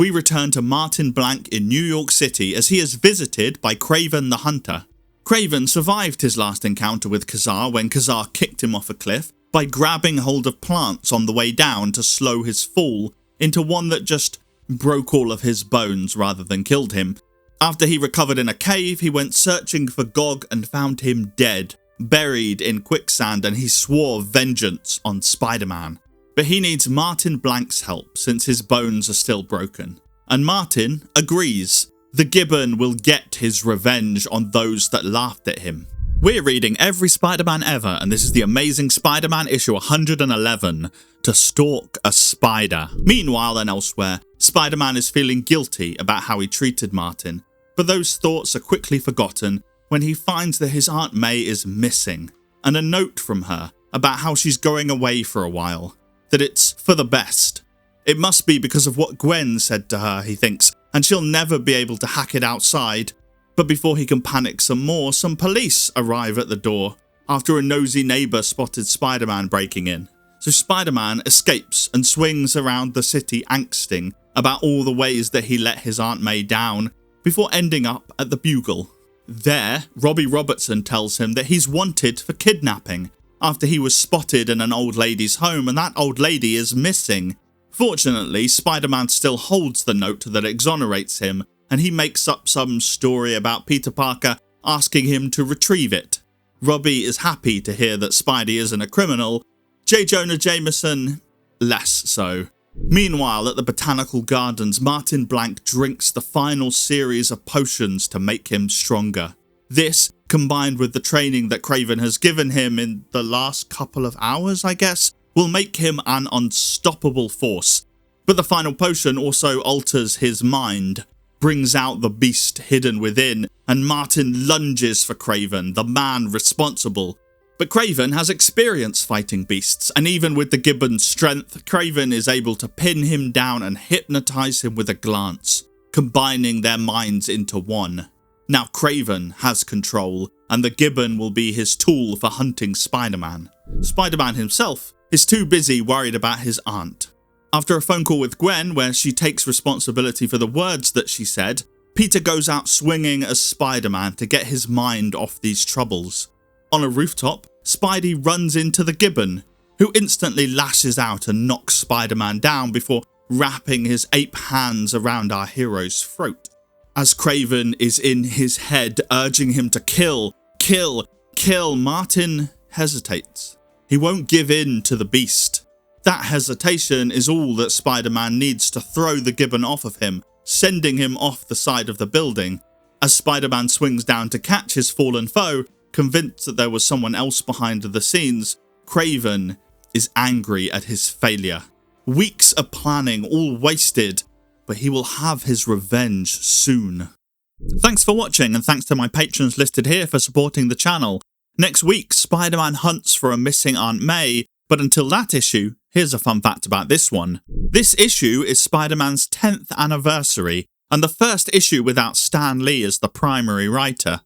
We return to Martin Blank in New York City as he is visited by Kraven the Hunter. Kraven survived his last encounter with Kazar when Kazar kicked him off a cliff by grabbing hold of plants on the way down to slow his fall into one that just broke all of his bones rather than killed him. After he recovered in a cave, he went searching for Gog and found him dead, buried in quicksand, and he swore vengeance on Spider-Man. But he needs Martin Blank's help since his bones are still broken. And Martin agrees. The Gibbon will get his revenge on those that laughed at him. We're reading every Spider-Man ever, and this is the Amazing Spider-Man issue 111, To Stalk a Spider. Meanwhile and elsewhere, Spider-Man is feeling guilty about how he treated Martin, but those thoughts are quickly forgotten when he finds that his Aunt May is missing, and a note from her about how she's going away for a while, that it's for the best. It must be because of what Gwen said to her, he thinks, and she'll never be able to hack it outside. But before he can panic some more, some police arrive at the door after a nosy neighbour spotted Spider-Man breaking in. So Spider-Man escapes and swings around the city angsting about all the ways that he let his Aunt May down before ending up at the Bugle. There, Robbie Robertson tells him that he's wanted for kidnapping after he was spotted in an old lady's home and that old lady is missing. Fortunately, Spider-Man still holds the note that exonerates him, and he makes up some story about Peter Parker asking him to retrieve it. Robbie is happy to hear that Spidey isn't a criminal. Jonah Jameson, less so. Meanwhile, at the Botanical Gardens, Martin Blank drinks the final series of potions to make him stronger. This, combined with the training that Kraven has given him in the last couple of hours, I guess, will make him an unstoppable force. But the final potion also alters his mind, brings out the beast hidden within, and Martin lunges for Kraven, the man responsible. But Kraven has experience fighting beasts, and even with the Gibbon's strength, Kraven is able to pin him down and hypnotize him with a glance, combining their minds into one. Now Kraven has control, and the Gibbon will be his tool for hunting Spider-Man. Spider-Man himself is too busy worried about his aunt. After a phone call with Gwen, where she takes responsibility for the words that she said, Peter goes out swinging as Spider-Man to get his mind off these troubles. On a rooftop, Spidey runs into the Gibbon, who instantly lashes out and knocks Spider-Man down before wrapping his ape hands around our hero's throat. As Kraven is in his head urging him to kill, Martin hesitates. He won't give in to the beast. That hesitation is all that Spider-Man needs to throw the Gibbon off of him, sending him off the side of the building. As Spider-Man swings down to catch his fallen foe, convinced that there was someone else behind the scenes, Kraven is angry at his failure. Weeks of planning all wasted, but he will have his revenge soon. Thanks for watching, and thanks to my patrons listed here for supporting the channel. Next week, Spider-Man hunts for a missing Aunt May, but until that issue, here's a fun fact about this one. This issue is Spider-Man's 10th anniversary, and the first issue without Stan Lee as the primary writer.